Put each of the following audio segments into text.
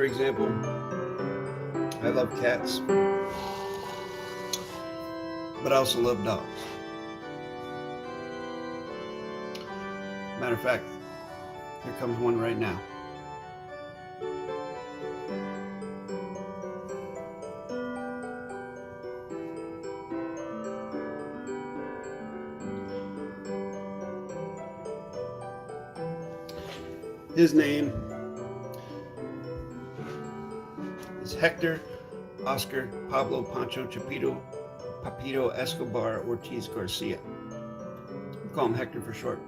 for example, I love cats, but I also love dogs. Matter of fact, here comes one right now. His name is Hector Oscar Pablo Pancho Papito Escobar Ortiz Garcia. We call him Hector for short.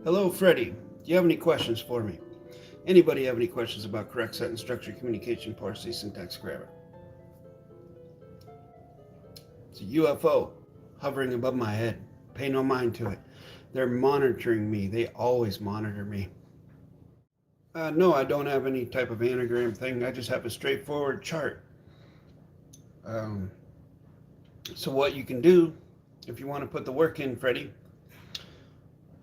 Hello, Freddie. Do you have any questions for me? Anybody have any questions about correct sentence structure, communication, PARSE, syntax, grammar? It's a UFO hovering above my head. Pay no mind to it. They're monitoring me. They always monitor me. No, I don't have any type of anagram thing. I just have a straightforward chart. So what you can do, if you want to put the work in, Freddie,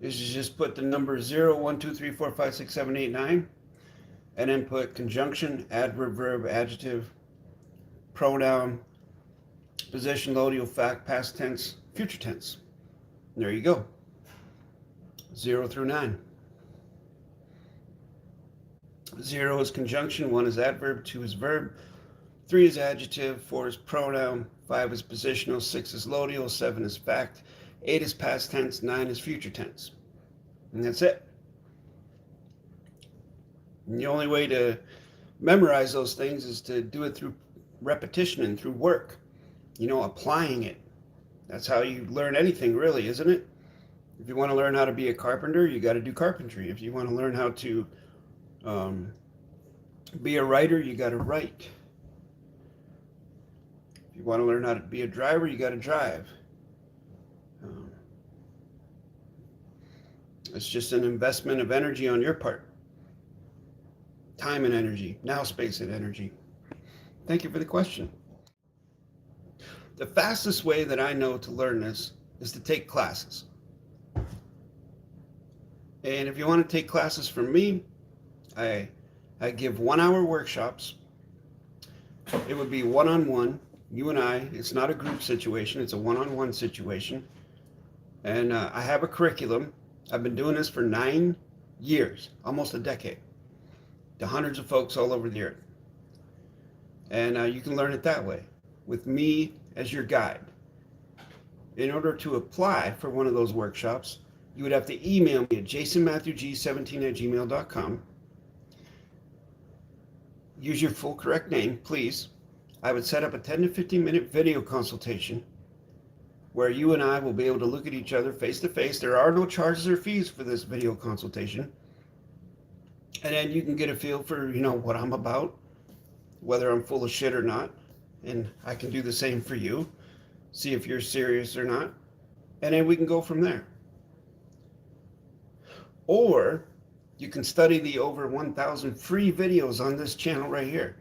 is you just put the number 0, 1, 2, 3, 4, 5, 6, 7, 8, 9, and then put conjunction, adverb, verb, adjective, pronoun, position, loadial, fact, past tense, future tense. And there you go. 0 through 9. 0 is conjunction, 1 is adverb, 2 is verb, 3 is adjective, 4 is pronoun, 5 is positional, 6 is loadial, 7 is fact, 8 is past tense, 9 is future tense. And that's it. And the only way to memorize those things is to do it through repetition and through work. You know, applying it. That's how you learn anything, really, isn't it? If you want to learn how to be a carpenter, you got to do carpentry. If you want to learn how to be a writer, you got to write. If you want to learn how to be a driver, you got to drive. It's just an investment of energy on your part. Time and energy, now space and energy. Thank you for the question. The fastest way that I know to learn this is to take classes. And if you want to take classes from me, I give 1-hour workshops. It would be one-on-one, you and I. It's not a group situation, it's a one-on-one situation. And I have a curriculum. I've been doing this for 9 years, almost a decade, to hundreds of folks all over the earth. And you can learn it that way, with me as your guide. In order to apply for one of those workshops, you would have to email me at jasonmatthewg17@gmail.com. Use your full correct name, please. I would set up a 10 to 15 minute video consultation where you and I will be able to look at each other face to face. There are no charges or fees for this video consultation. And then you can get a feel for, you know, what I'm about, whether I'm full of shit or not. And I can do the same for you. See if you're serious or not. And then we can go from there. Or you can study the over 1,000 free videos on this channel right here.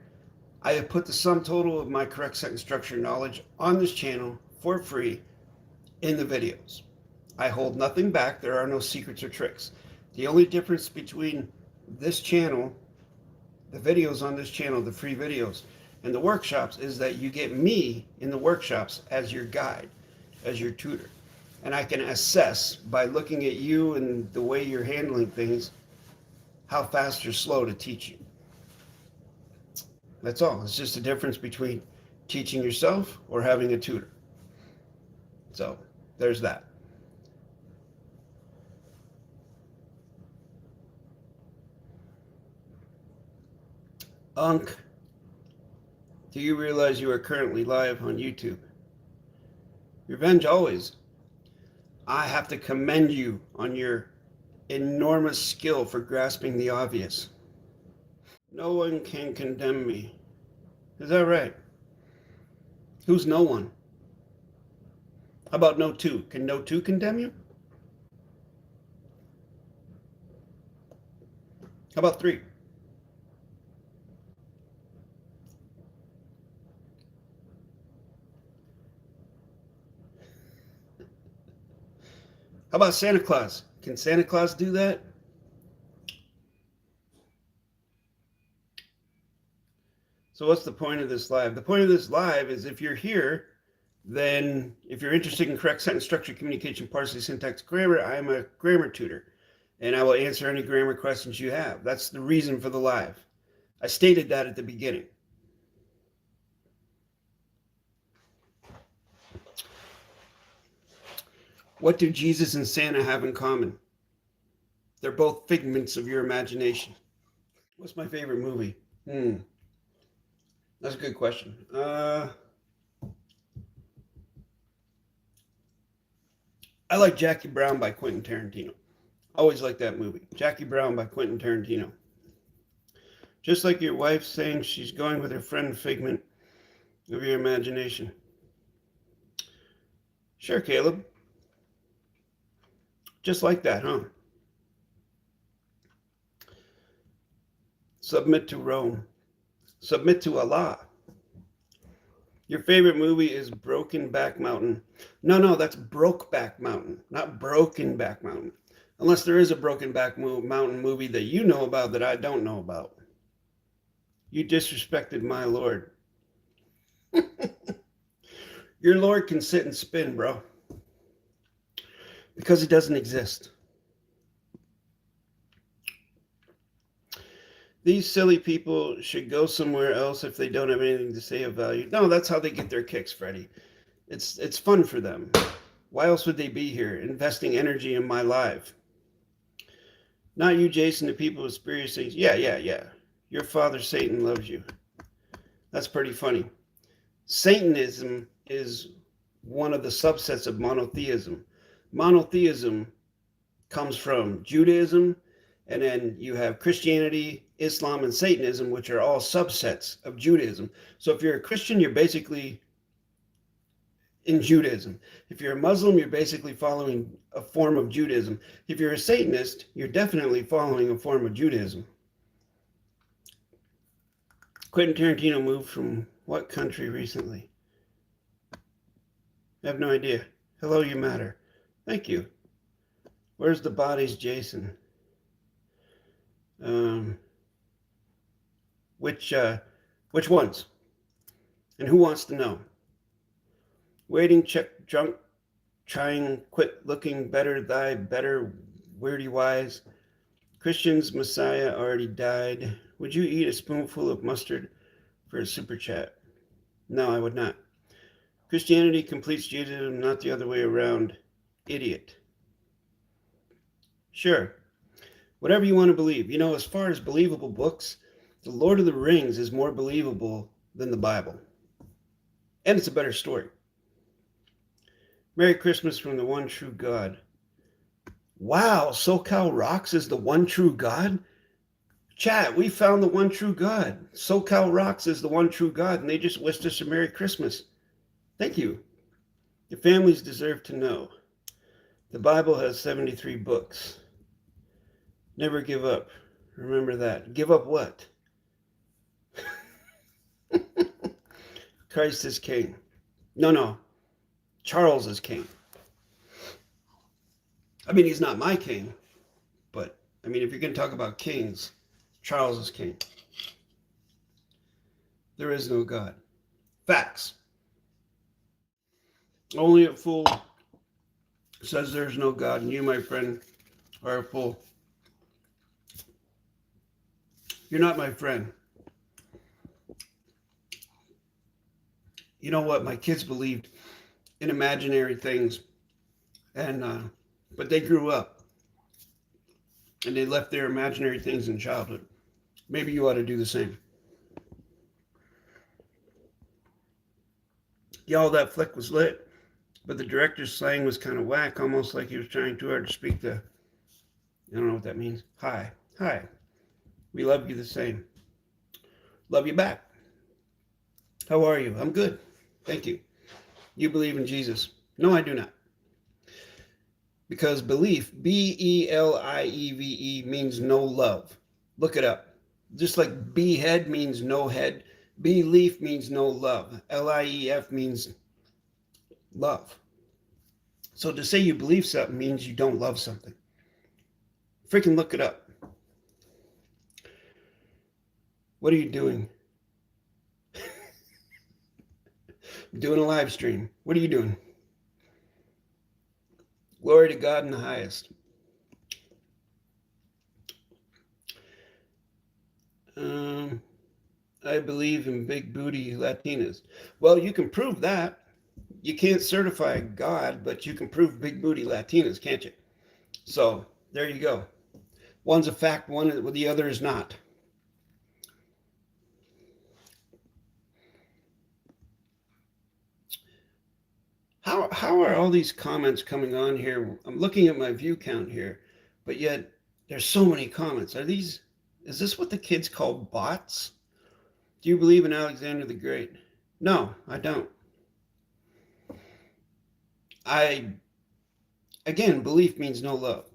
I have put the sum total of my correct sentence structure knowledge on this channel for free in the videos. I hold nothing back. There are no secrets or tricks. The only difference between this channel, the videos on this channel, the free videos, and the workshops is that you get me in the workshops as your guide, as your tutor. And I can assess by looking at you and the way you're handling things, how fast or slow to teach you. That's all. It's just a difference between teaching yourself or having a tutor. So there's that. Unc, do you realize you are currently live on YouTube? Revenge always. I have to commend you on your enormous skill for grasping the obvious. No one can condemn me. Is that right? Who's no one? How about no two? Can no two condemn you? How about 3? How about Santa Claus? Can Santa Claus do that? So what's the point of this live? The point of this live is if you're here, then if you're interested in correct sentence structure, communication, parsing, syntax, grammar, I'm a grammar tutor, and I will answer any grammar questions you have. That's the reason for the live. I stated that at the beginning. What do Jesus and Santa have in common? They're both figments of your imagination. What's my favorite movie? That's a good question. I like Jackie Brown by Quentin Tarantino. Always like that movie. Jackie Brown by Quentin Tarantino. Just like your wife saying she's going with her friend, figment of your imagination. Sure, Caleb. Just like that, huh? Submit to Rome. Submit to Allah. Your favorite movie is Brokeback Mountain. No, that's Brokeback Mountain, not Brokenback Mountain. Unless there is a Brokenback Mountain movie that you know about that I don't know about. You disrespected my Lord. Your Lord can sit and spin, bro. Because he doesn't exist. These silly people should go somewhere else if they don't have anything to say of value. No, that's how they get their kicks, Freddie. It's fun for them. Why else would they be here, investing energy in my live? Not you, Jason, the people with spirits things. Yeah. Your father, Satan, loves you. That's pretty funny. Satanism is one of the subsets of monotheism. Monotheism comes from Judaism, and then you have Christianity, Islam, and Satanism, which are all subsets of Judaism. So if you're a Christian, you're basically in Judaism. If you're a Muslim, you're basically following a form of Judaism. If you're a Satanist, you're definitely following a form of Judaism. Quentin Tarantino moved from what country recently? I have no idea. Hello, you matter. Thank you. Where's the bodies, Jason? Which ones? And who wants to know? Waiting, check, drunk, trying, quit looking better, thy better, weirdy wise. Christian's Messiah already died. Would you eat a spoonful of mustard for a super chat? No, I would not. Christianity completes Judaism, not the other way around. Idiot. Sure. Whatever you want to believe. You know, as far as believable books, The Lord of the Rings is more believable than the Bible. And it's a better story. Merry Christmas from the one true God. Wow, SoCal Rocks is the one true God? Chat, we found the one true God. SoCal Rocks is the one true God, and they just wished us a Merry Christmas. Thank you. Your families deserve to know. The Bible has 73 books. Never give up. Remember that. Give up what? Christ is king. No. Charles is king. I mean, he's not my king, but I mean, if you're going to talk about kings, Charles is king. There is no God. Facts. Only a fool says there's no God, and you, my friend, are a fool. You're not my friend. You know what? My kids believed in imaginary things, and but they grew up, and they left their imaginary things in childhood. Maybe you ought to do the same. Y'all, that flick was lit, but the director's slang was kind of whack, almost like he was trying too hard to speak the, I don't know what that means. Hi. We love you the same. Love you back. How are you? I'm good. Thank you. You believe in Jesus? No, I do not. Because belief, B-E-L-I-E-V-E, means no love. Look it up. Just like behead means no head, belief means no love. L-I-E-F means love. So to say you believe something means you don't love something. Freaking look it up. What are you doing? I'm doing a live stream. What are you doing? Glory to God in the highest. I believe in big booty Latinas. Well, you can prove that. You can't certify God, but you can prove big booty Latinas, can't you? So there you go. One's a fact, the other is not. How are all these comments coming on here? I'm looking at my view count here, but yet there's so many comments. Is this what the kids call bots? Do you believe in Alexander the Great? No, I don't. Again, belief means no love.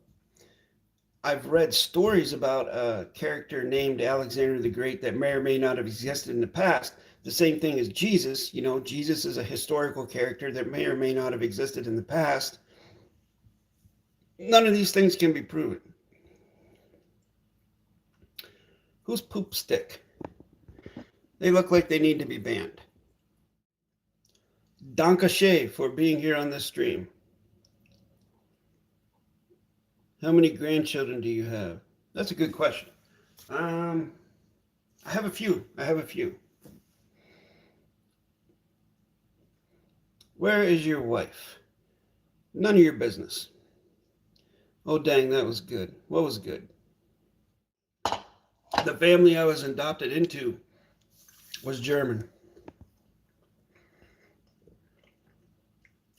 I've read stories about a character named Alexander the Great that may or may not have existed in the past. The same thing as Jesus. You know, Jesus is a historical character that may or may not have existed in the past. None of these things can be proven. Who's Poop Stick? They look like they need to be banned. Danke schön for being here on this stream. How many grandchildren do you have? That's a good question. I have a few. Where is your wife? None of your business. Oh, dang, that was good. What was good? The family I was adopted into was German.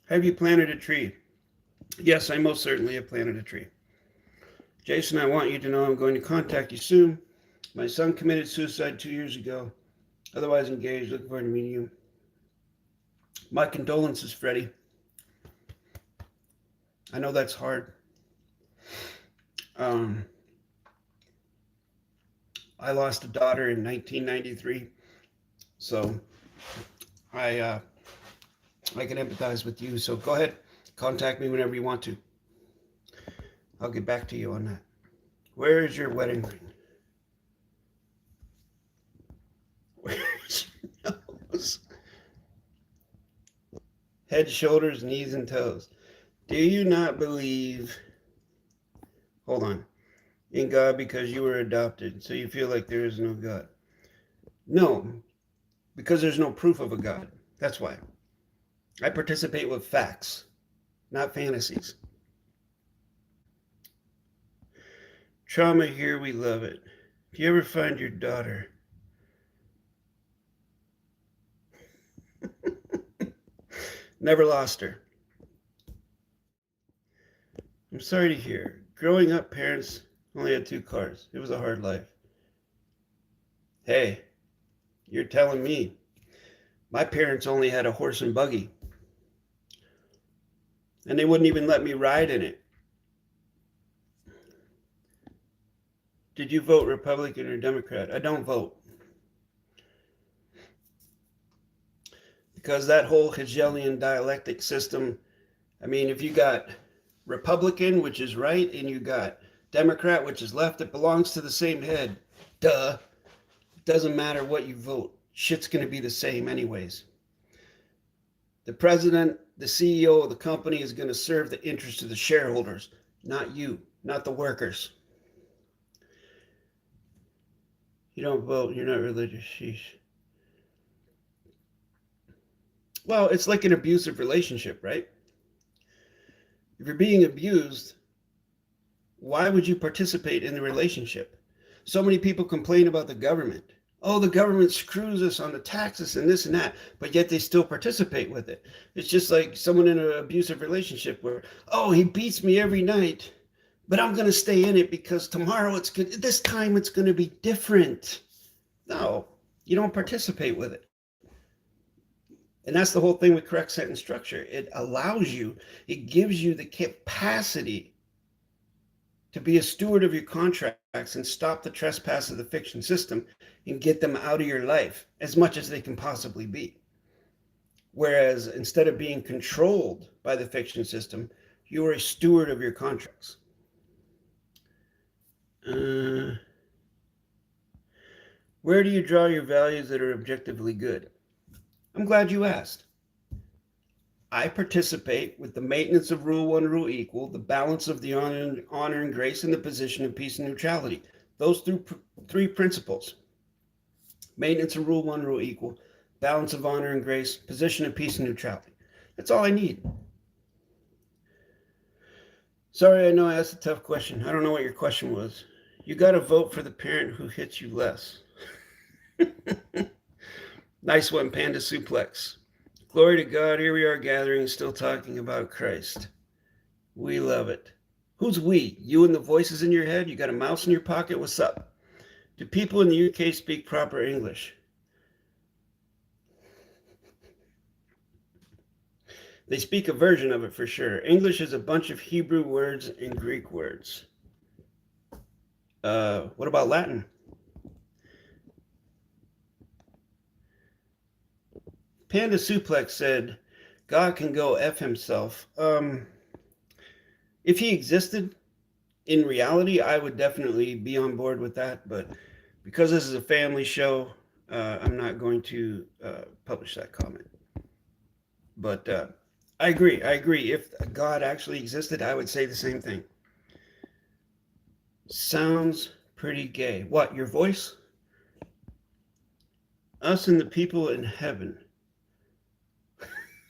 Have you planted a tree? Yes, I most certainly have planted a tree. Jason, I want you to know I'm going to contact you soon. My son committed suicide 2 years ago. Otherwise engaged. Looking forward to meeting you. My condolences, Freddie. I know that's hard. I lost a daughter in 1993, so I can empathize with you. So go ahead, contact me whenever you want to. I'll get back to you on that. Where is your wedding ring? Where's your nose? Head, shoulders, knees, and toes. Do you not believe, hold on, in God because you were adopted, so you feel like there is no God? No, because there's no proof of a God. That's why. I participate with facts, not fantasies. Trauma here, we love it. If you ever find your daughter, never lost her. I'm sorry to hear. Growing up, parents only had 2 cars. It was a hard life. Hey, you're telling me. My parents only had a horse and buggy. And they wouldn't even let me ride in it. Did you vote Republican or Democrat? I don't vote. Because that whole Hegelian dialectic system, I mean, if you got Republican, which is right, and you got Democrat, which is left, it belongs to the same head. Duh. It doesn't matter what you vote. Shit's going to be the same anyways. The president, the CEO of the company is going to serve the interests of the shareholders, not you, not the workers. You don't vote, you're not religious. Sheesh. Well, it's like an abusive relationship, right? If you're being abused, why would you participate in the relationship? So many people complain about the government. Oh, the government screws us on the taxes and this and that, but yet they still participate with it. It's just like someone in an abusive relationship where, oh, he beats me every night, but I'm going to stay in it because tomorrow it's good. This time it's going to be different. No, you don't participate with it. And that's the whole thing with correct sentence structure. It allows you, it gives you the capacity to be a steward of your contracts and stop the trespass of the fiction system and get them out of your life as much as they can possibly be. Whereas instead of being controlled by the fiction system, you are a steward of your contracts. Where do you draw your values that are objectively good? I'm glad you asked. I participate with the maintenance of Rule 1, Rule Equal, the balance of the honor and grace, and the position of peace and neutrality. Those three principles. Maintenance of Rule 1, Rule Equal, balance of honor and grace, position of peace and neutrality. That's all I need. Sorry, I know I asked a tough question. I don't know what your question was. You got to vote for the parent who hits you less. Nice one, Panda Suplex. Glory to God, here we are gathering, still talking about Christ. We love it. Who's we? You and the voices in your head? You got a mouse in your pocket? What's up? Do people in the UK speak proper English? They speak a version of it for sure. English is a bunch of Hebrew words and Greek words. What about Latin? Panda Suplex said, God can go F himself. If he existed in reality, I would definitely be on board with that. But because this is a family show, I'm not going to publish that comment. But I agree. If God actually existed, I would say the same thing. Sounds pretty gay. What, your voice? Us and the people in heaven.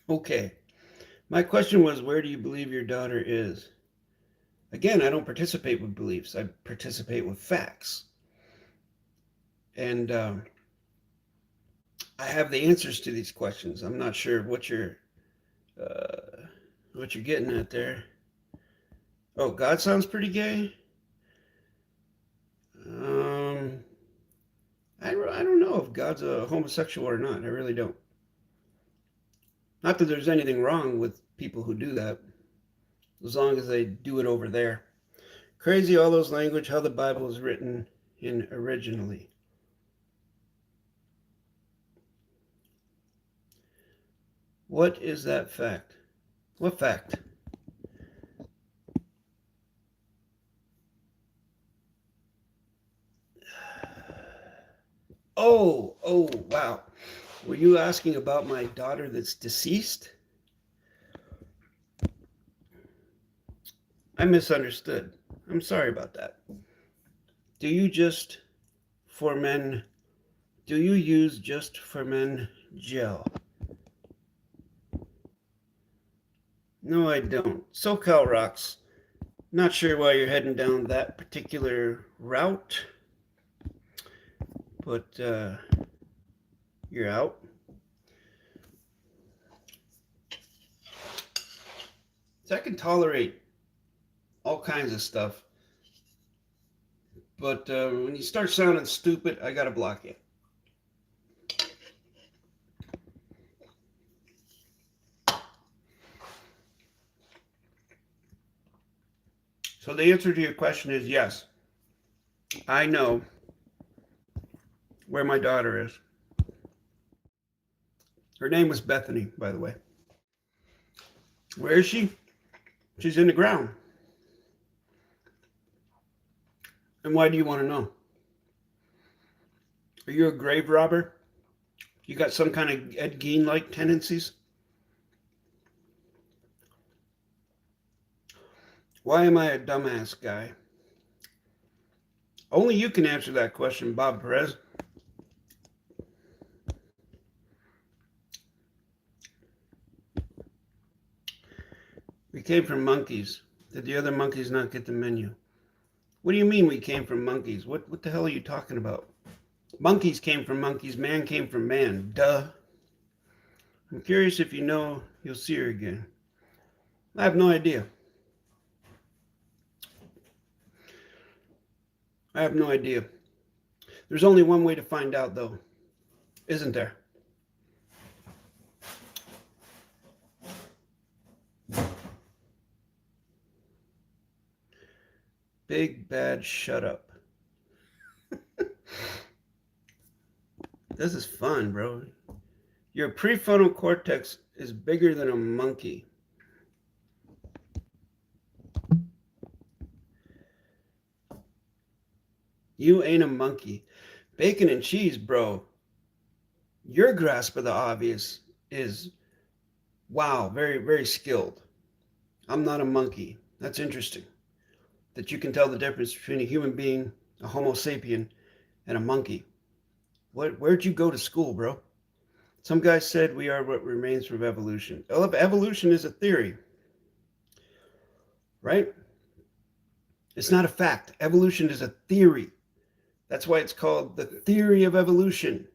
Okay. My question was, where do you believe your daughter is? Again, I don't participate with beliefs. I participate with facts. And I have the answers to these questions. I'm not sure what you're getting at there. Oh, God sounds pretty gay? I don't know if God's a homosexual or not. I really don't. Not that there's anything wrong with people who do that, as long as they do it over there. Crazy, all those language, how the Bible is written in originally. What is that fact? What fact? Oh, wow. Were you asking about my daughter that's deceased? I misunderstood. I'm sorry about that. Do you use just for men gel? No, I don't. SoCal rocks. Not sure why you're heading down that particular route, but you're out. So I can tolerate all kinds of stuff, but when you start sounding stupid, I gotta block you. So the answer to your question is yes. I know where my daughter is. Her name was Bethany, by the way. Where is she? She's in the ground. And why do you want to know? Are you a grave robber? You got some kind of Ed Gein-like tendencies? Why am I a dumbass guy? Only you can answer that question, Bob Perez. We came from monkeys. Did the other monkeys not get the menu? What do you mean we came from monkeys? What the hell are you talking about? Monkeys came from monkeys. Man came from man. Duh. I'm curious if you know you'll see her again. I have no idea. I have no idea. There's only one way to find out, though, isn't there? Big bad shut up. This is fun, bro. Your prefrontal cortex is bigger than a monkey. You ain't a monkey. Bacon and cheese, bro. Your grasp of the obvious is, wow, very, very skilled. I'm not a monkey. That's interesting. That you can tell the difference between a human being, a Homo sapien, and a monkey. Where'd you go to school, bro? Some guy said we are what remains from evolution. Evolution is a theory, right? It's not a fact. Evolution is a theory. That's why it's called the theory of evolution.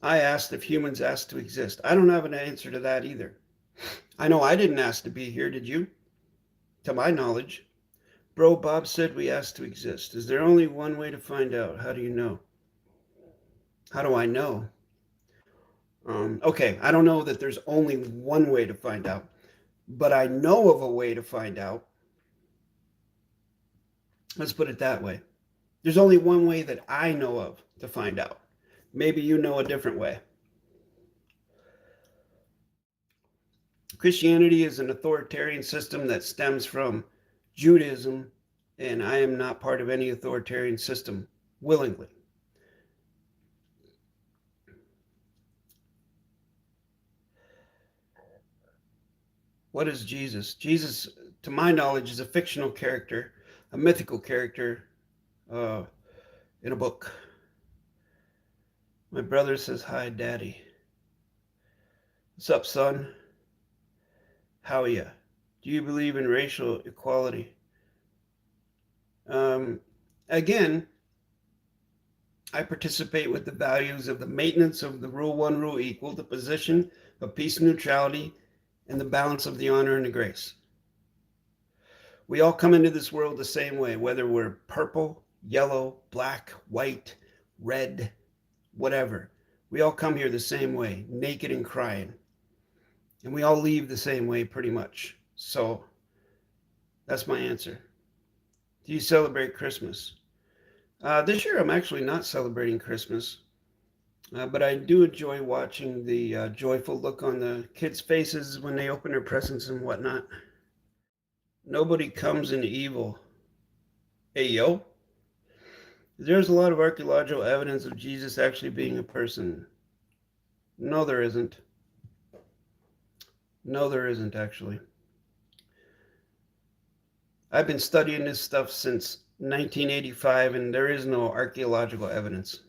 I asked if humans asked to exist. I don't have an answer to that either. I know I didn't ask to be here, did you? To my knowledge. Bro, Bob said we asked to exist. Is there only one way to find out? How do you know? How do I know? Okay, I don't know that there's only one way to find out, but I know of a way to find out. Let's put it that way. There's only one way that I know of to find out. Maybe you know a different way. Christianity is an authoritarian system that stems from Judaism, and I am not part of any authoritarian system willingly. What is Jesus? Jesus, to my knowledge, is a fictional character, a mythical character in a book. My brother says, hi, Daddy. What's up, son? How are you? Do you believe in racial equality? Again, I participate with the values of the maintenance of the Rule 1 rule equal, the position of peace and neutrality, and the balance of the honor and the grace. We all come into this world the same way, whether we're purple, yellow, black, white, red, whatever. We all come here the same way, naked and crying. And we all leave the same way pretty much. So that's my answer. Do you celebrate Christmas? This year I'm actually not celebrating Christmas. But I do enjoy watching the joyful look on the kids' faces when they open their presents and whatnot. Nobody comes in evil. Hey, yo. There's a lot of archaeological evidence of Jesus actually being a person. No, there isn't. No, there isn't, actually. I've been studying this stuff since 1985, and there is no archaeological evidence.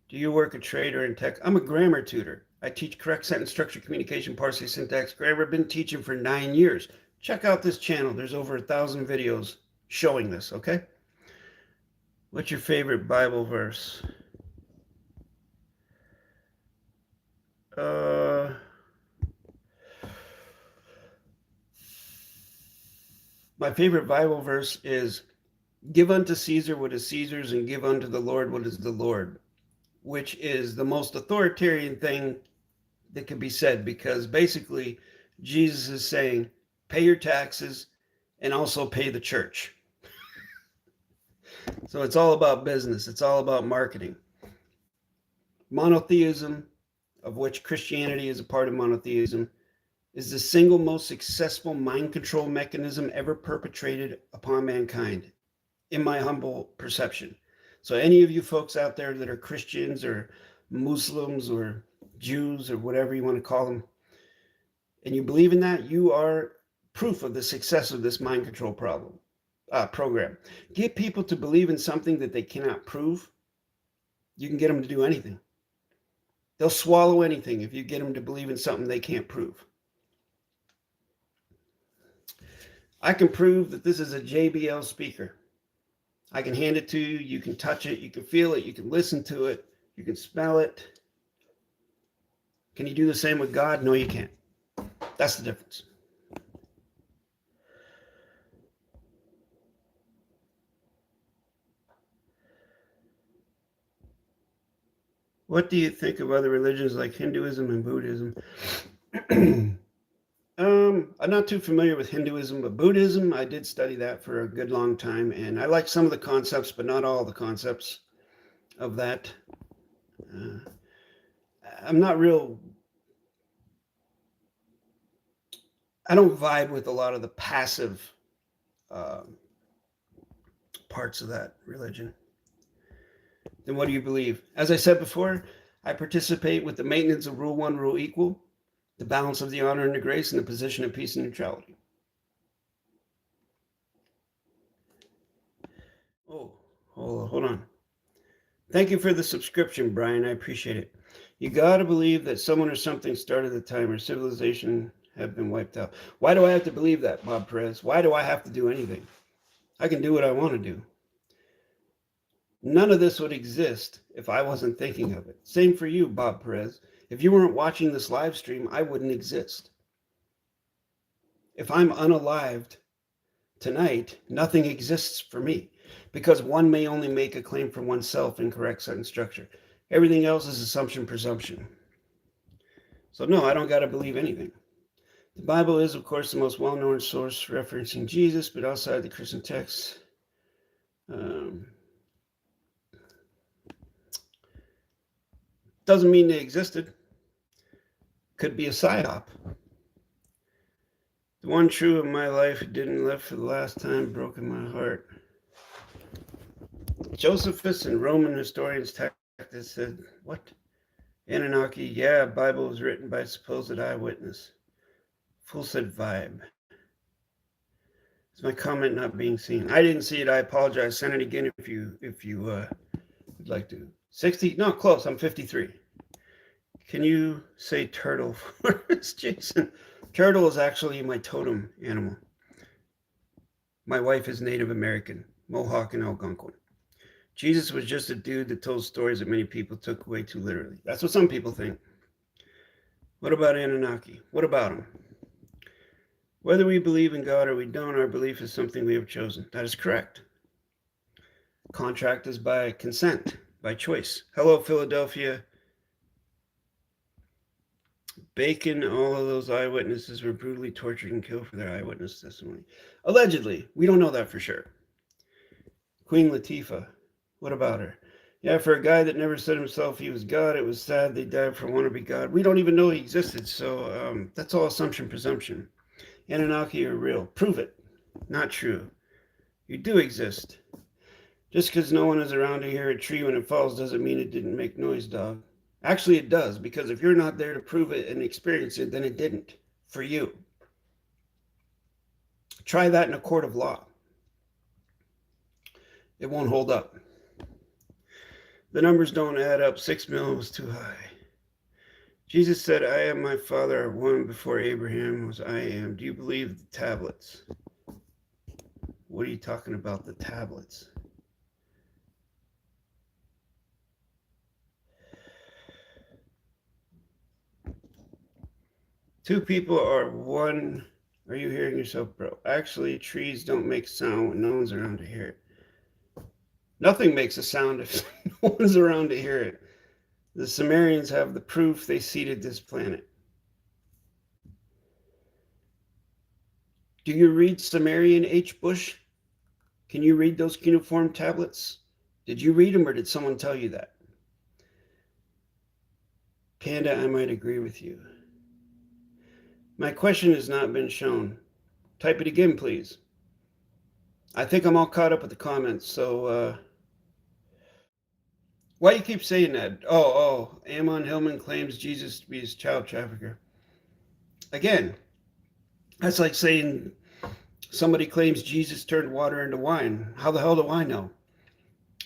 Do you work a trade or in tech? I'm a grammar tutor. I teach correct sentence structure, communication, PARSE, syntax, grammar. I've been teaching for 9 years. Check out this channel. There's over 1,000 videos showing this, okay? What's your favorite Bible verse? My favorite Bible verse is, give unto Caesar what is Caesar's and give unto the Lord what is the Lord, which is the most authoritarian thing that can be said, because basically Jesus is saying, pay your taxes and also pay the church. So it's all about business. It's all about marketing. Monotheism, of which Christianity is a part of monotheism, is the single most successful mind control mechanism ever perpetrated upon mankind, in my humble perception. So any of you folks out there that are Christians or Muslims or Jews or whatever you want to call them, and you believe in that, you are proof of the success of this mind control program. Get people to believe in something that they cannot prove. You can get them to do anything. They'll swallow anything if you get them to believe in something they can't prove. I can prove that this is a JBL speaker. I can hand it to you. You can touch it. You can feel it. You can listen to it. You can smell it. Can you do the same with God? No, you can't. That's the difference. What do you think of other religions like Hinduism and Buddhism? I'm not too familiar with Hinduism, but Buddhism, I did study that for a good long time, and I like some of the concepts, but not all the concepts of that. I'm not real, I don't vibe with a lot of the passive parts of that religion. Then what do you believe? As I said before, I participate with the maintenance of Rule 1, Rule Equal, the balance of the honor and the grace, and the position of peace and neutrality. Oh, hold on. Thank you for the subscription, Brian. I appreciate it. You got to believe that someone or something started the time or civilization have been wiped out. Why do I have to believe that, Bob Perez? Why do I have to do anything? I can do what I want to do. None of this would exist if I wasn't thinking of it. Same for you, Bob Perez. If you weren't watching this live stream, I wouldn't exist. If I'm unalived tonight, nothing exists for me, because one may only make a claim for oneself in correct sentence structure. Everything else is assumption, presumption. So no, I don't got to believe anything. The Bible is, of course, the most well-known source referencing Jesus, but outside the Christian text, doesn't mean they existed. Could be a psyop. The one true in my life who didn't live for the last time broken my heart. Josephus and Roman historians Tacitus said, what? Anunnaki, yeah, Bible was written by supposed eyewitness. Fool said vibe. Is my comment not being seen? I didn't see it. I apologize. Send it again if you would like to. 60? No, close. I'm 53. Can you say turtle for us, Jason? Turtle is actually my totem animal. My wife is Native American, Mohawk and Algonquin. Jesus was just a dude that told stories that many people took way too literally. That's what some people think. What about Anunnaki? What about them? Whether we believe in God or we don't, our belief is something we have chosen. That is correct. Contract is by consent, by choice. Hello, Philadelphia. Bacon, all of those eyewitnesses were brutally tortured and killed for their eyewitness testimony. Allegedly. We don't know that for sure. Queen Latifah. What about her? Yeah, for a guy that never said himself he was God, it was sad they died for wannabe God. We don't even know he existed, so that's all assumption, presumption. Anunnaki are real. Prove it. Not true. You do exist. Just because no one is around to hear a tree when it falls doesn't mean it didn't make noise, dog. Actually, it does, because if you're not there to prove it and experience it, then it didn't. For you. Try that in a court of law. It won't hold up. The numbers don't add up. 6 million was too high. Jesus said, I am my Father are one before Abraham was I am. Do you believe the tablets? What are you talking about, the tablets? Two people are one. Are you hearing yourself, bro? Actually, trees don't make sound when no one's around to hear it. Nothing makes a sound if no one's around to hear it. The Sumerians have the proof they seeded this planet. Do you read Sumerian H. Bush? Can you read those cuneiform tablets? Did you read them or did someone tell you that? Panda, I might agree with you. My question has not been shown. Type it again, please. I think I'm all caught up with the comments, so why do you keep saying that? Oh, Amon Hillman claims Jesus to be his child trafficker. Again, that's like saying somebody claims Jesus turned water into wine. How the hell do I know?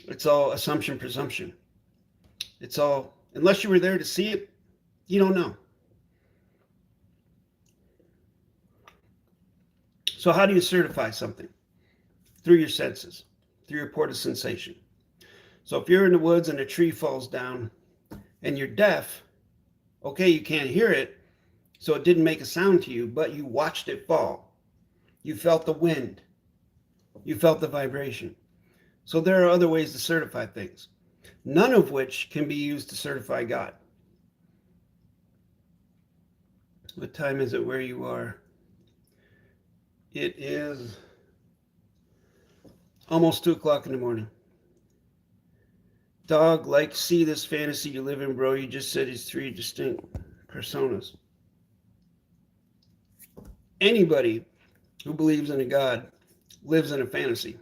It's all assumption, presumption. It's all, unless you were there to see it, you don't know. So how do you certify something? Through your senses, through your port of sensation. So if you're in the woods and a tree falls down and you're deaf, okay, you can't hear it, so it didn't make a sound to you, but you watched it fall. You felt the wind. You felt the vibration. So there are other ways to certify things, none of which can be used to certify God. What time is it where you are? It is almost 2 o'clock in the morning. Dog, like, see this fantasy you live in, bro. You just said it's 3 distinct personas. Anybody who believes in a God lives in a fantasy.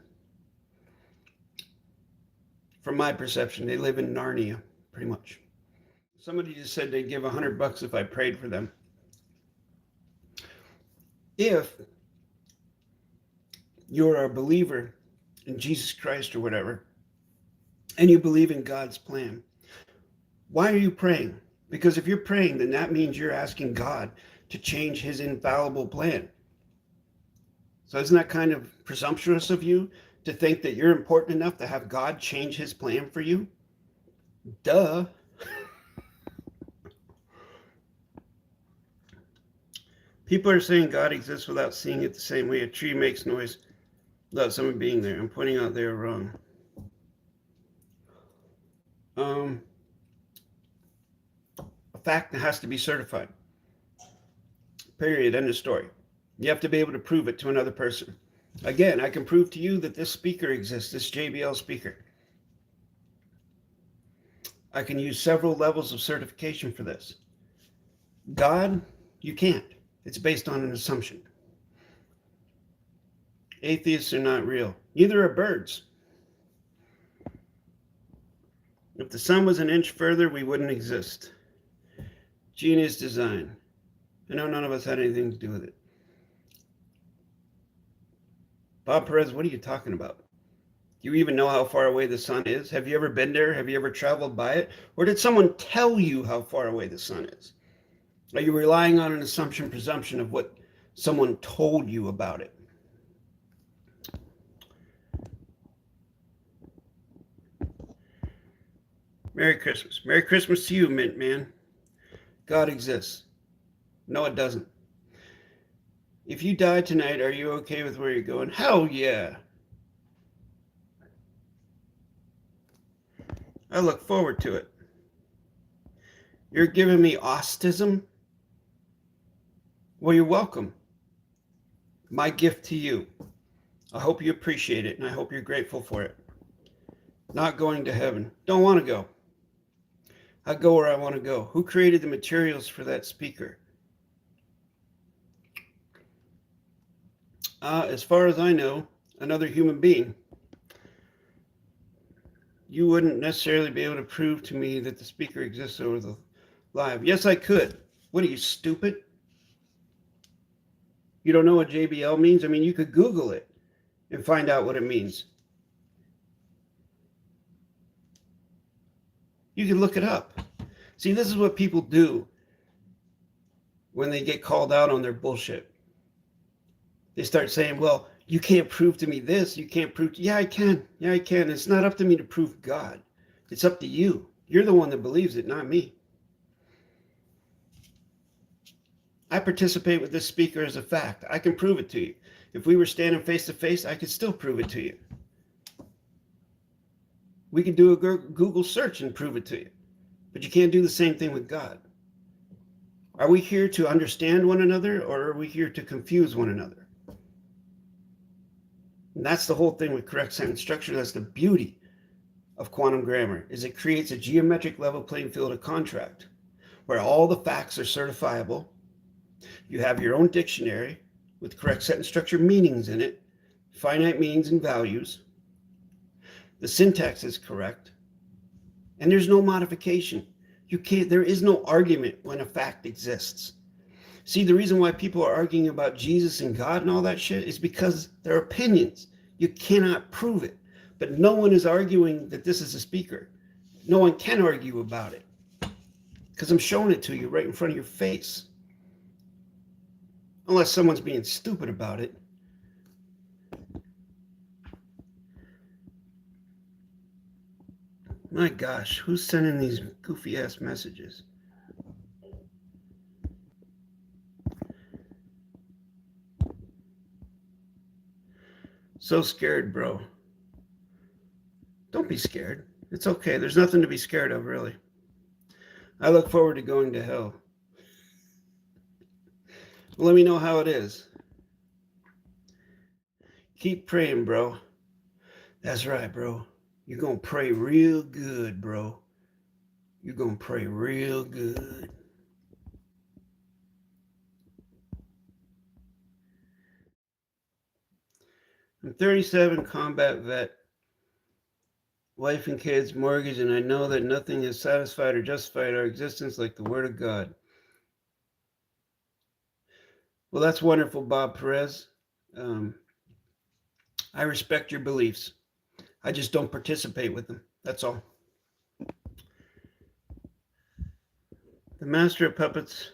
from my perception. They live in Narnia, pretty much. Somebody just said they'd give $100 if I prayed for them. If you're a believer in Jesus Christ or whatever, and you believe in God's plan, why are you praying? Because if you're praying, then that means you're asking God to change his infallible plan. So isn't that kind of presumptuous of you to think that you're important enough to have God change his plan for you? Duh. People are saying God exists without seeing it the same way a tree makes noise without someone being there. I'm pointing out they're wrong. A fact that has to be certified. Period. End of story. You have to be able to prove it to another person. Again, I can prove to you that this speaker exists, this JBL speaker. I can use several levels of certification for this. God, you can't. It's based on an assumption. Atheists are not real. Neither are birds. If the sun was an inch further, we wouldn't exist. Genius design. I know none of us had anything to do with it. Bob Perez, what are you talking about? Do you even know how far away the sun is? Have you ever been there? Have you ever traveled by it? Or did someone tell you how far away the sun is? Are you relying on an assumption, presumption of what someone told you about it? Merry Christmas. Merry Christmas to you, Mint Man. God exists. No, it doesn't. If you die tonight, are you okay with where you're going? Hell yeah. I look forward to it. You're giving me autism? Well, you're welcome. My gift to you. I hope you appreciate it, and I hope you're grateful for it. Not going to heaven. Don't want to go. I go where I want to go. Who created the materials for that speaker? As far as I know, another human being. You wouldn't necessarily be able to prove to me that the speaker exists over the live. Yes, I could. What are you, stupid? You don't know what JBL means? I mean, you could Google it and find out what it means. You can look it up. See, this is what people do when they get called out on their bullshit. They start saying, well, you can't prove to me this. You can't prove. Yeah, I can. Yeah, I can. It's not up to me to prove God. It's up to you. You're the one that believes it, not me. I participate with this speaker as a fact. I can prove it to you. If we were standing face to face, I could still prove it to you. We could do a Google search and prove it to you. But you can't do the same thing with God. Are we here to understand one another, or are we here to confuse one another? And that's the whole thing with correct sentence structure. That's the beauty of quantum grammar, is it creates a geometric level playing field of contract where all the facts are certifiable. You have your own dictionary with correct sentence structure meanings in it, finite meanings and values. The syntax is correct, and there's no modification. There is no argument when a fact exists. See, the reason why people are arguing about Jesus and God and all that shit is because they're opinions. You cannot prove it. But no one is arguing that this is a speaker. No one can argue about it because I'm showing it to you right in front of your face. Unless someone's being stupid about it. My gosh, who's sending these goofy ass messages? So scared, bro. Don't be scared. It's okay. There's nothing to be scared of, really. I look forward to going to hell. Let me know how it is. Keep praying, bro. That's right, bro. You're going to pray real good, bro. You're going to pray real good. I'm 37, combat vet. wife and kids, mortgage, and I know that nothing has satisfied or justified our existence like the Word of God. Well, that's wonderful, Bob Perez. I respect your beliefs. I just don't participate with them. That's all. The Master of Puppets,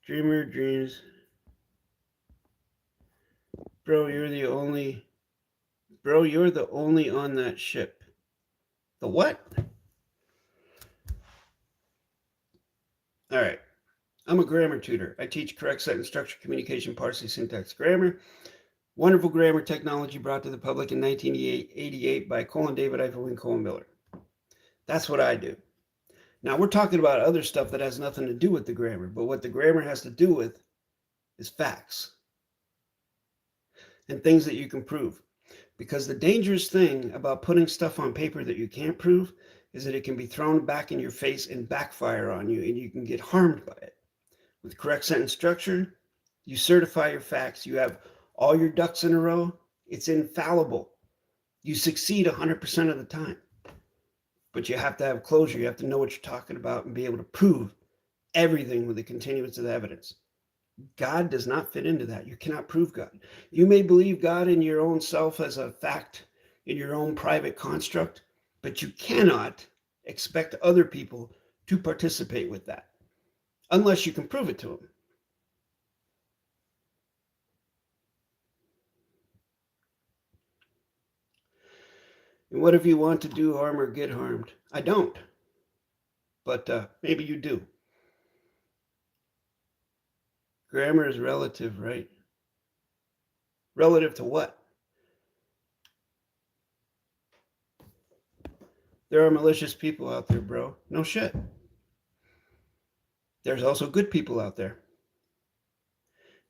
Dreamer Dreams. Bro, you're the only on that ship. The what? All right. I'm a grammar tutor. I teach correct sentence structure, communication, PARSE, syntax, grammar. Wonderful grammar technology brought to the public in 1988 by DAVID-WYNN Miller. That's what I do. Now, we're talking about other stuff that has nothing to do with the grammar, but what the grammar has to do with is facts and things that you can prove. Because the dangerous thing about putting stuff on paper that you can't prove is that it can be thrown back in your face and backfire on you, and you can get harmed by it. With correct sentence structure, you certify your facts. You have all your ducks in a row. It's infallible. You succeed 100% of the time. But you have to have closure. You have to know what you're talking about and be able to prove everything with the continuance of the evidence. God does not fit into that. You cannot prove God. You may believe God in your own self as a fact, in your own private construct, but you cannot expect other people to participate with that unless you can prove it to them. And what if you want to do harm or get harmed? I don't, but maybe you do. Grammar is relative, right? Relative to what? There are malicious people out there, bro. No shit. There's also good people out there.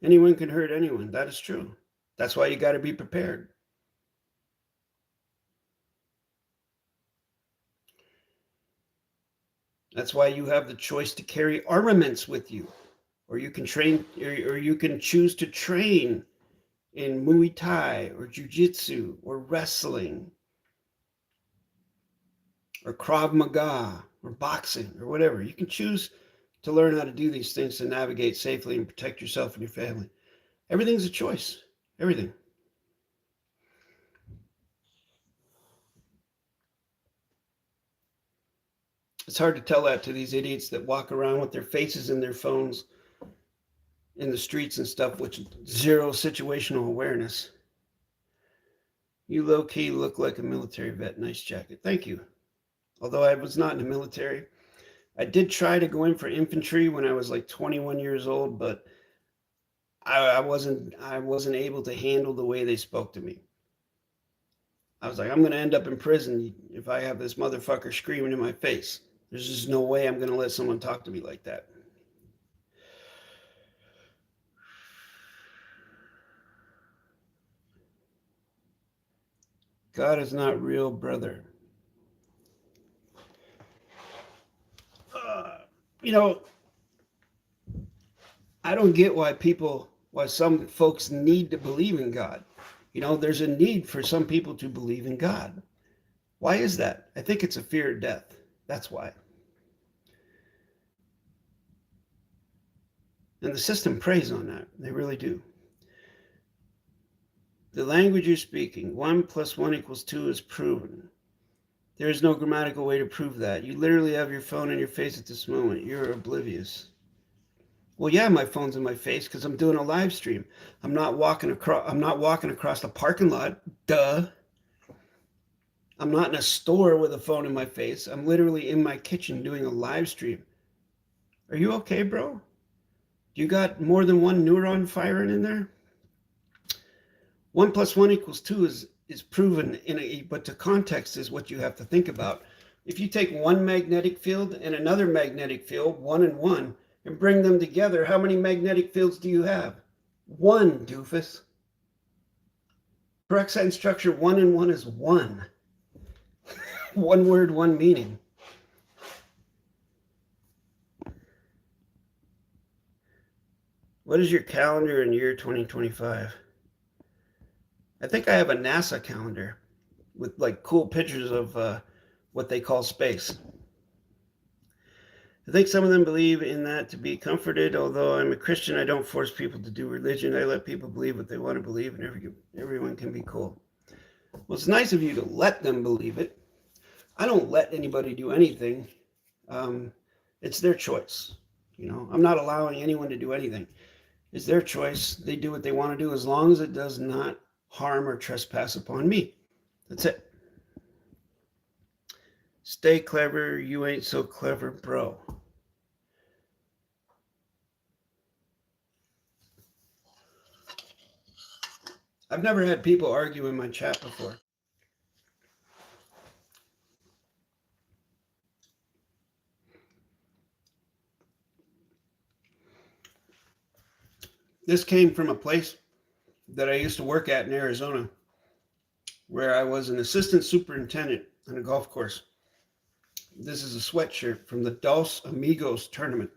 Anyone can hurt anyone. That is true. That's why you got to be prepared. That's why you have the choice to carry armaments with you. Or you can train, or you can choose to train in Muay Thai or Jiu-Jitsu or wrestling or Krav Maga or boxing or whatever. You can choose to learn how to do these things to navigate safely and protect yourself and your family. Everything's a choice. Everything. It's hard to tell that to these idiots that walk around with their faces in their phones in the streets and stuff with zero situational awareness. You low-key look like a military vet. Nice jacket. Thank you. Although I was not in the military. I did try to go in for infantry when I was like 21 years old, but I wasn't able to handle the way they spoke to me. I was like, I'm going to end up in prison if I have this motherfucker screaming in my face. There's just no way I'm going to let someone talk to me like that. God is not real, brother. You know, I don't get why some folks need to believe in God. You know, there's a need for some people to believe in God. Why is that? I think it's a fear of death. That's why. And the system preys on that. They really do. The language you're speaking, 1 + 1 = 2 is proven. There is no grammatical way to prove that. You literally have your phone in your face at this moment. You're oblivious. Well, yeah, my phone's in my face because I'm doing a live stream. I'm not walking across the parking lot. Duh. I'm not in a store with a phone in my face. I'm literally in my kitchen doing a live stream. Are you okay, bro? You got more than one neuron firing in there? 1 + 1 = 2 is proven but the context is what you have to think about. If you take one magnetic field and another magnetic field, 1 and 1, and bring them together, how many magnetic fields do you have? 1, doofus. Correct sentence structure, 1 and 1 is 1. One word, one meaning. What is your calendar in year 2025? I think I have a NASA calendar. with like cool pictures of what they call space. I think some of them believe in that to be comforted. Although I'm a Christian, I don't force people to do religion. I let people believe what they want to believe, and everyone can be cool. Well, it's nice of you to let them believe it. I don't let anybody do anything. It's their choice. You know, I'm not allowing anyone to do anything. It's their choice. They do what they want to do as long as it does not harm or trespass upon me. That's it. Stay clever. You ain't so clever, bro. I've never had people argue in my chat before. This came from a place that I used to work at in Arizona, where I was an assistant superintendent on a golf course. This is a sweatshirt from the Dos Amigos tournament.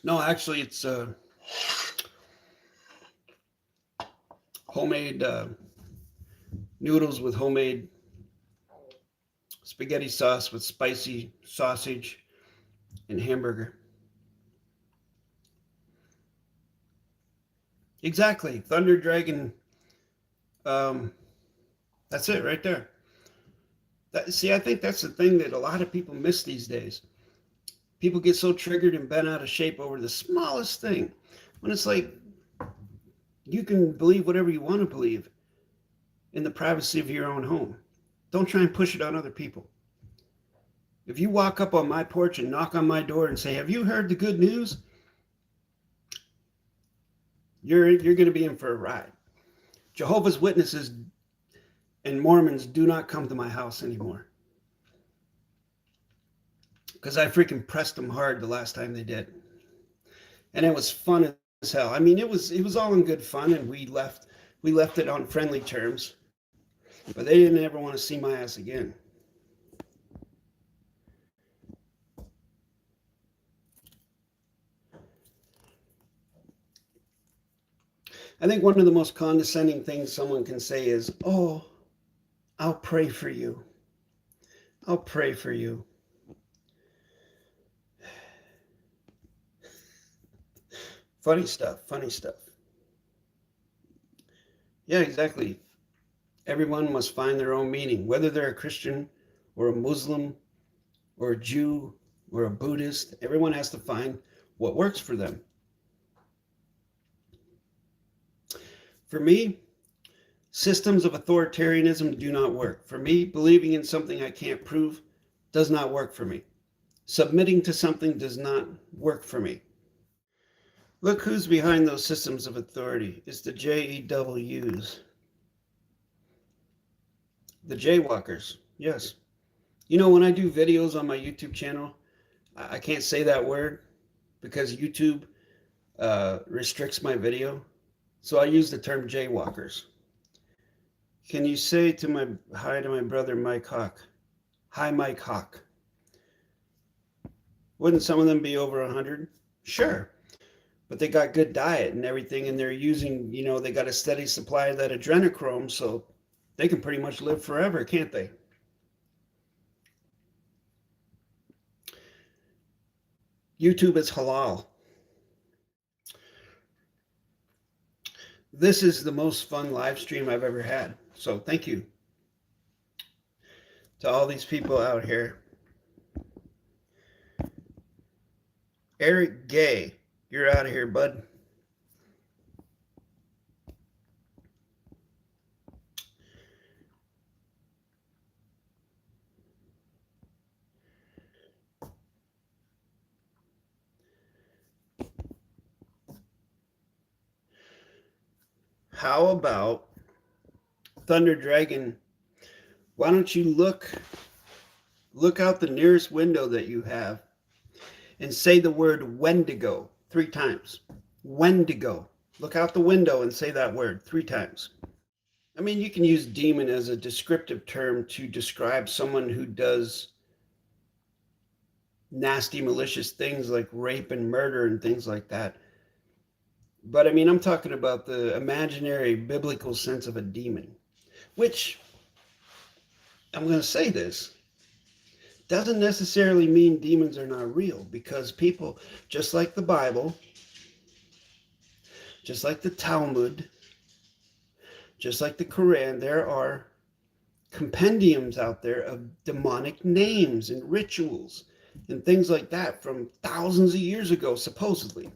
No, actually, it's homemade noodles with homemade spaghetti sauce with spicy sausage and hamburger. Exactly. Thunder Dragon. That's it right there. See, I think that's the thing that a lot of people miss these days. People get so triggered and bent out of shape over the smallest thing, when it's like, you can believe whatever you want to believe in the privacy of your own home. Don't try and push it on other people. If you walk up on my porch and knock on my door and say, have you heard the good news? You're going to be in for a ride. Jehovah's Witnesses and Mormons do not come to my house anymore, because I freaking pressed them hard the last time they did. And it was fun as hell. I mean, it was all in good fun, and we left it on friendly terms, but they didn't ever want to see my ass again. I think one of the most condescending things someone can say is, oh, I'll pray for you. I'll pray for you. Funny stuff, funny stuff. Yeah, exactly. Everyone must find their own meaning, whether they're a Christian or a Muslim or a Jew or a Buddhist. Everyone has to find what works for them. For me, systems of authoritarianism do not work. For me, believing in something I can't prove does not work for me. Submitting to something does not work for me. Look who's behind those systems of authority. It's the JEWs. The jaywalkers, yes. You know, when I do videos on my YouTube channel, I can't say that word because YouTube restricts my video. So I use the term jaywalkers. Can you say hi to my brother Mike Hawk? Hi, Mike Hawk. Wouldn't some of them be over 100? Sure. But they got good diet and everything, and they're using, you know, they got a steady supply of that adrenochrome, so they can pretty much live forever, can't they? YouTube is halal. This is the most fun live stream I've ever had. So thank you to all these people out here. Eric Gay, you're out of here, bud. How about Thunder Dragon? Why don't you look out the nearest window that you have and say the word Wendigo 3 times. Wendigo. Look out the window and say that word 3 times. I mean, you can use demon as a descriptive term to describe someone who does nasty, malicious things like rape and murder and things like that. But I mean, I'm talking about the imaginary biblical sense of a demon, which, I'm going to say this, doesn't necessarily mean demons are not real, because people, just like the Bible, just like the Talmud, just like the Quran, there are compendiums out there of demonic names and rituals and things like that from thousands of years ago, supposedly.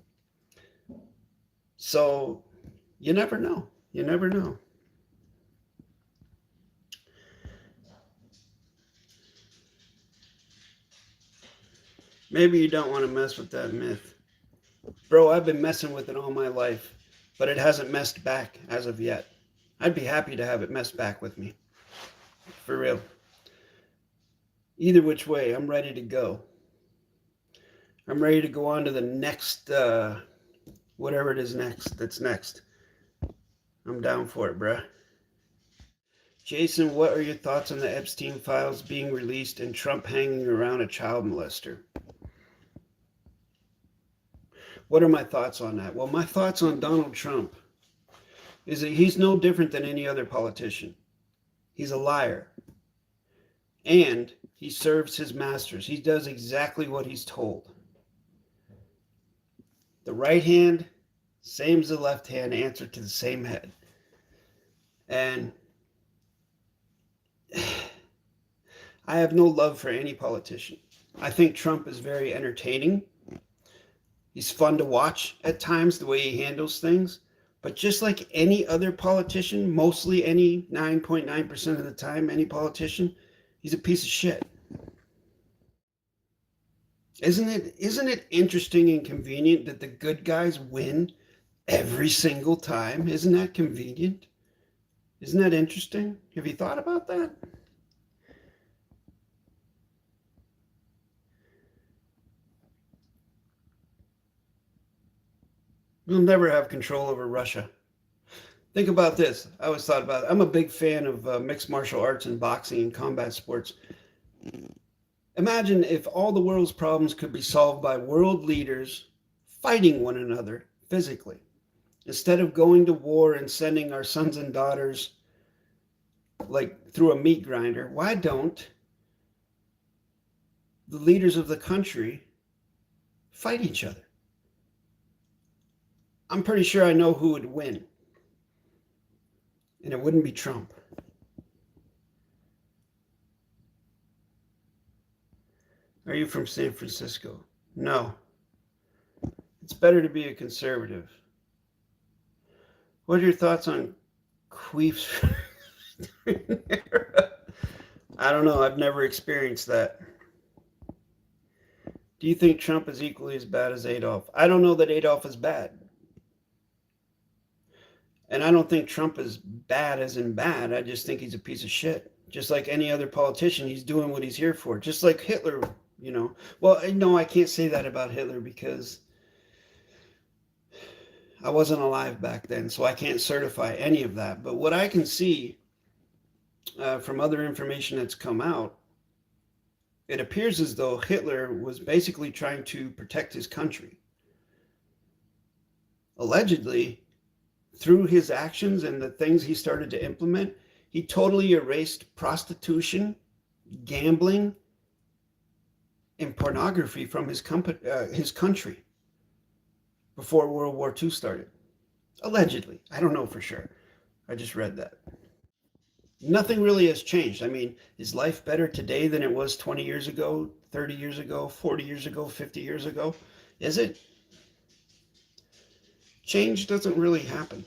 So you never know. You never know. Maybe you don't want to mess with that myth. Bro, I've been messing with it all my life, but it hasn't messed back as of yet. I'd be happy to have it mess back with me. For real. Either which way, I'm ready to go. I'm ready to go on to the next, whatever it is that's next. I'm down for it, bruh. Jason, what are your thoughts on the Epstein files being released and Trump hanging around a child molester? What are my thoughts on that? Well, my thoughts on Donald Trump is that he's no different than any other politician. He's a liar. And he serves his masters. He does exactly what he's told. The right hand, same as the left hand, answer to the same head. And I have no love for any politician. I think Trump is very entertaining. He's fun to watch at times, the way he handles things. But just like any other politician, mostly any 9.9% of the time, any politician, he's a piece of shit. Isn't it interesting and convenient that the good guys win every single time? Isn't that convenient? Isn't that interesting? Have you thought about that? We'll never have control over Russia. Think about this. I always thought about it. I'm a big fan of mixed martial arts and boxing and combat sports. Imagine if all the world's problems could be solved by world leaders fighting one another physically, instead of going to war and sending our sons and daughters like through a meat grinder. Why don't the leaders of the country fight each other? I'm pretty sure I know who would win. And it wouldn't be Trump. Are you from San Francisco? No. It's better to be a conservative. What are your thoughts on queefs? I don't know. I've never experienced that. Do you think Trump is equally as bad as Adolf? I don't know that Adolf is bad. And I don't think Trump is bad as in bad. I just think he's a piece of shit. Just like any other politician, he's doing what he's here for. Just like Hitler, you know. Well, no, I can't say that about Hitler because I wasn't alive back then, so I can't certify any of that. But what I can see from other information that's come out, it appears as though Hitler was basically trying to protect his country. Allegedly, through his actions and the things he started to implement, he totally erased prostitution, gambling, and pornography from his country before World War II started. Allegedly. I don't know for sure. I just read that. Nothing really has changed. I mean, is life better today than it was 20 years ago, 30 years ago, 40 years ago, 50 years ago? Is it? Change doesn't really happen.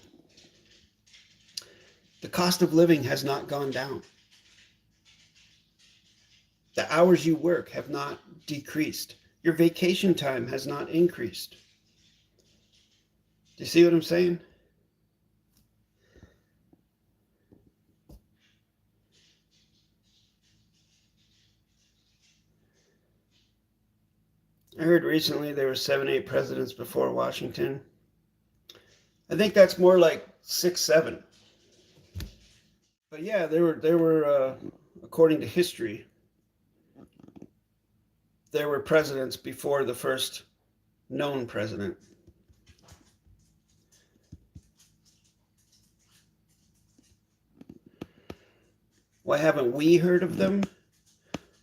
The cost of living has not gone down. The hours you work have not decreased. Your vacation time has not increased. Do you see what I'm saying? I heard recently there were 7, 8 presidents before Washington. I think that's more like 6, 7. But yeah, there were according to history, there were presidents before the first known president. Why haven't we heard of them?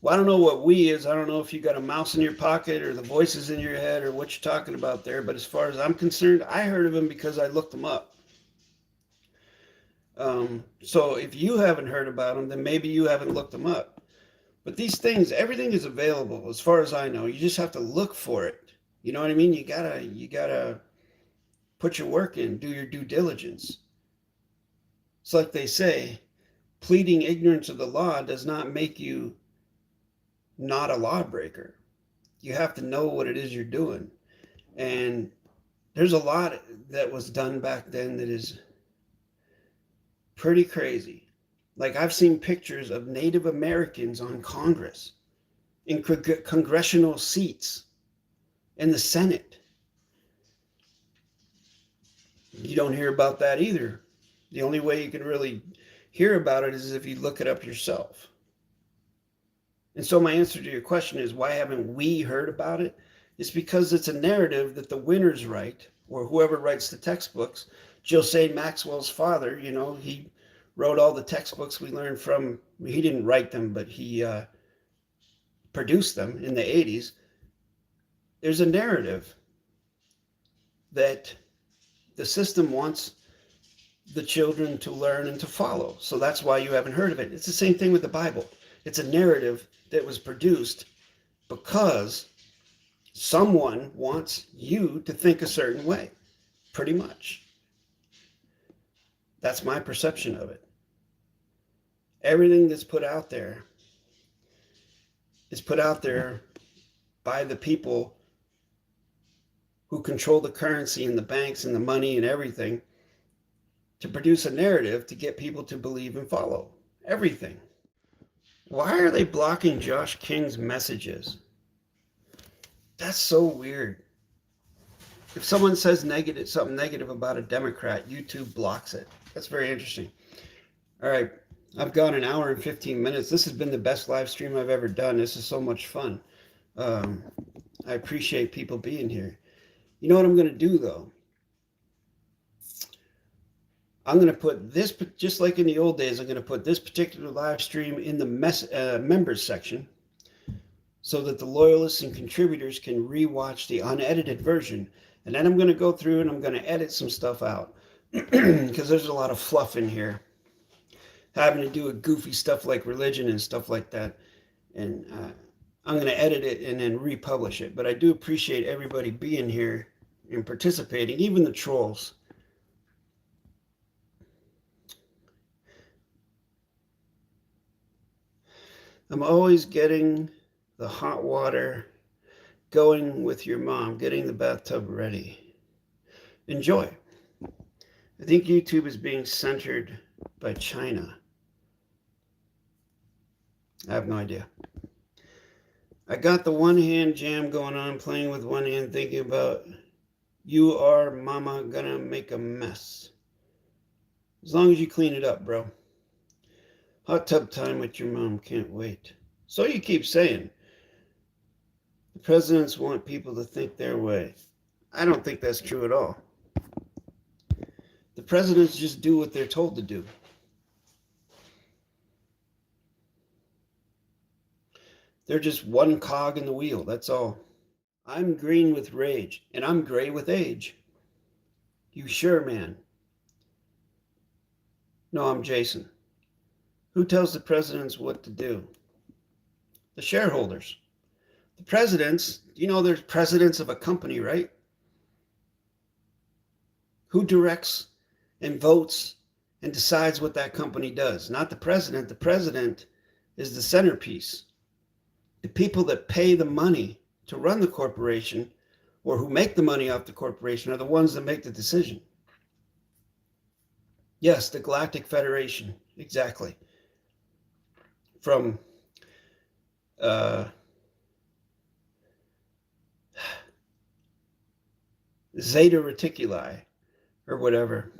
Well, I don't know what we is. I don't know if you got a mouse in your pocket or the voices in your head or what you're talking about there. But as far as I'm concerned, I heard of them because I looked them up. So if you haven't heard about them, then maybe you haven't looked them up. But these things, everything is available as far as I know. You just have to look for it. You know what I mean? You gotta put your work in, do your due diligence. It's like they say, pleading ignorance of the law does not make you not a lawbreaker. You have to know what it is you're doing. And there's a lot that was done back then that is pretty crazy. Like I've seen pictures of Native Americans on Congress, in congressional seats, in the Senate. You don't hear about that either. The only way you can really hear about it is if you look it up yourself. And so my answer to your question is, why haven't we heard about it? It's because it's a narrative that the winners write, or whoever writes the textbooks. José Maxwell's father, you know, he wrote all the textbooks we learned from. He didn't write them, but he produced them in the 80s. There's a narrative that the system wants the children to learn and to follow. So that's why you haven't heard of it. It's the same thing with the Bible. It's a narrative that was produced because someone wants you to think a certain way, pretty much. That's my perception of it. Everything that's put out there is put out there by the people who control the currency and the banks and the money and everything to produce a narrative to get people to believe and follow everything. Why are they blocking Josh King's messages? That's so weird. If someone says something negative about a Democrat, YouTube blocks it. That's very interesting. All right, I've gone an hour and 15 minutes. This has been the best live stream I've ever done. This is so much fun. I appreciate people being here. You know what I'm going to do, though? I'm going to put this, just like in the old days, I'm going to put this particular live stream in the members section so that the loyalists and contributors can rewatch the unedited version. And then I'm going to go through and I'm going to edit some stuff out because there's a lot of fluff in here, having to do with goofy stuff like religion and stuff like that. And I'm going to edit it and then republish it. But I do appreciate everybody being here and participating, even the trolls. I'm always getting the hot water going with your mom, getting the bathtub ready. Enjoy. I think YouTube is being censored by China. I have no idea. I got the one hand jam going on, playing with one hand, thinking about you are mama gonna make a mess. As long as you clean it up, bro. Hot tub time with your mom, can't wait. So you keep saying. The presidents want people to think their way. I don't think that's true at all. The presidents just do what they're told to do. They're just one cog in the wheel, that's all. I'm green with rage, and I'm gray with age. You sure, man? No, I'm Jason. Who tells the presidents what to do? The shareholders. The presidents, you know, there's presidents of a company, right? Who directs and votes and decides what that company does? Not the president. The president is the centerpiece. The people that pay the money to run the corporation or who make the money off the corporation are the ones that make the decision. Yes, the Galactic Federation, exactly. From Zeta Reticuli or whatever.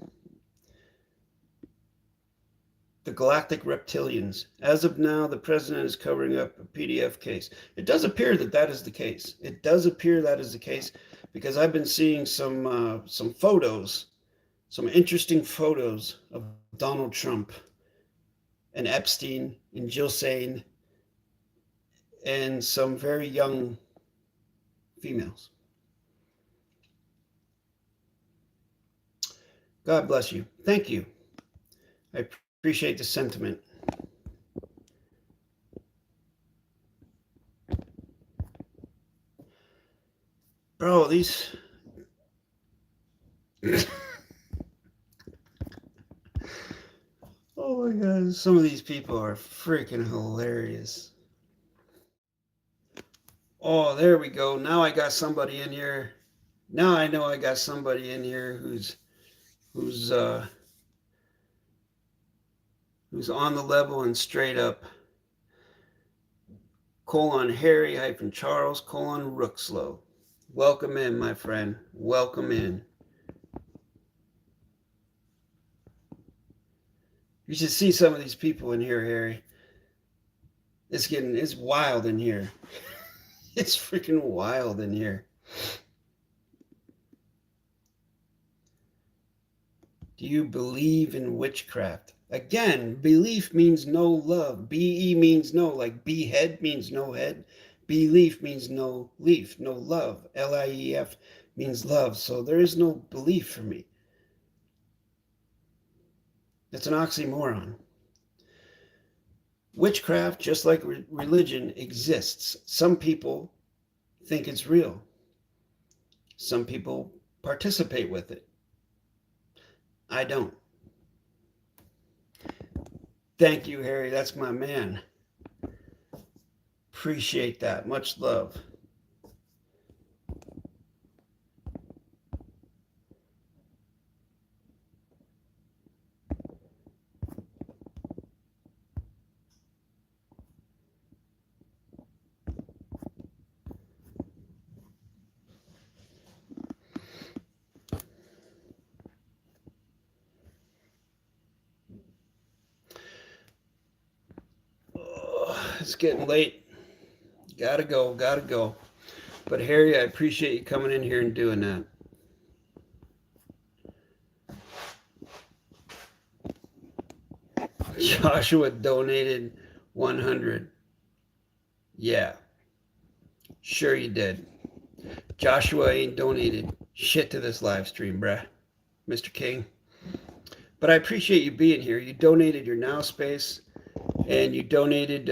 The Galactic Reptilians. As of now, the president is covering up a PDF case. It does appear that that is the case. It does appear that is the case because I've been seeing some photos, some interesting photos of Donald Trump and Epstein and Jill Sane and some very young females. God bless you. Thank you. I appreciate the sentiment. Bro, these... Oh my God, some of these people are freaking hilarious. Oh, there we go. Now I got somebody in here. Now I know I got somebody in here who's on the level and straight up. :Harry-Charles: Rookslow. Welcome in, my friend. Welcome in. You should see some of these people in here, Harry. It's wild in here. It's freaking wild in here. Do you believe in witchcraft? Again, belief means no love. B-E means no, like behead means no head. Belief means no leaf, no love. L-I-E-F means love. So there is no belief for me. It's an oxymoron. Witchcraft, just like religion, exists. Some people think it's real. Some people participate with it. I don't. Thank you, Harry. That's my man. Appreciate that. Much love. It's getting late. Gotta go. But Harry, I appreciate you coming in here and doing that. Joshua donated 100. Yeah. Sure you did. Joshua ain't donated shit to this live stream, bruh. Mr. King. But I appreciate you being here. You donated your now space, and you donated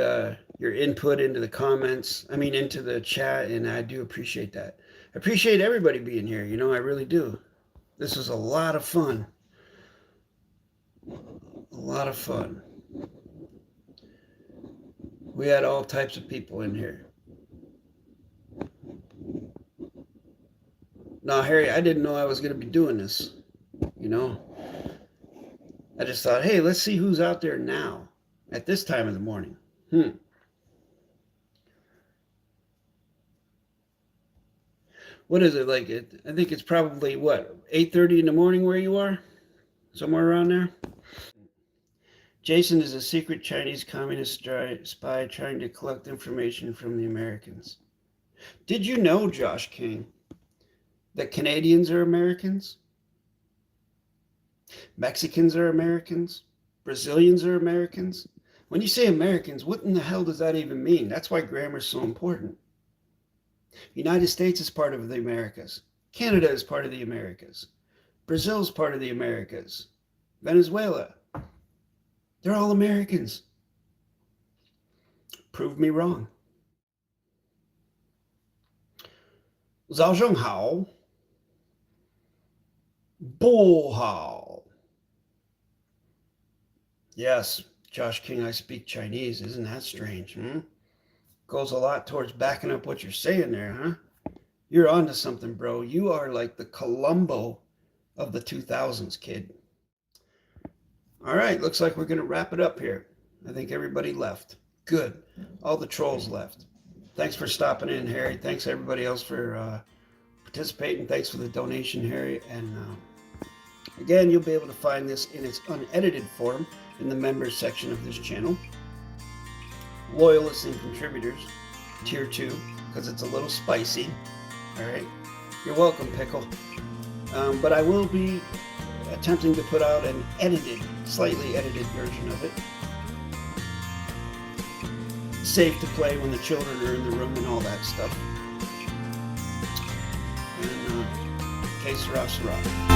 your input into the comments, into the chat, and I do appreciate that. I appreciate everybody being here, I really do. This was a lot of fun. A lot of fun. We had all types of people in here. Now, Harry, I didn't know I was going to be doing this, I just thought, hey, let's see who's out there now at this time of the morning. What is it like? I think it's probably, 8:30 in the morning where you are? Somewhere around there? Jason is a secret Chinese communist spy trying to collect information from the Americans. Did you know, Josh King, that Canadians are Americans? Mexicans are Americans? Brazilians are Americans? When you say Americans, what in the hell does that even mean? That's why grammar is so important. The United States is part of the Americas. Canada is part of the Americas. Brazil is part of the Americas. Venezuela. They're all Americans. Prove me wrong. 早上好。不好. Yes, Josh King, I speak Chinese. Isn't that strange? Goes a lot towards backing up what you're saying there, huh? You're onto something, bro. You are like the Columbo of the 2000s, kid. All right, looks like we're going to wrap it up here. I think everybody left. Good. All the trolls left. Thanks for stopping in, Harry. Thanks, everybody else, for participating. Thanks for the donation, Harry. And again, you'll be able to find this in its unedited form in the members section of this channel. Loyalists and contributors, tier 2, because it's a little spicy. All right. You're welcome, Pickle. But I will be attempting to put out an edited, slightly edited version of it. safe to play when the children are in the room and all that stuff. And, que sera, sera.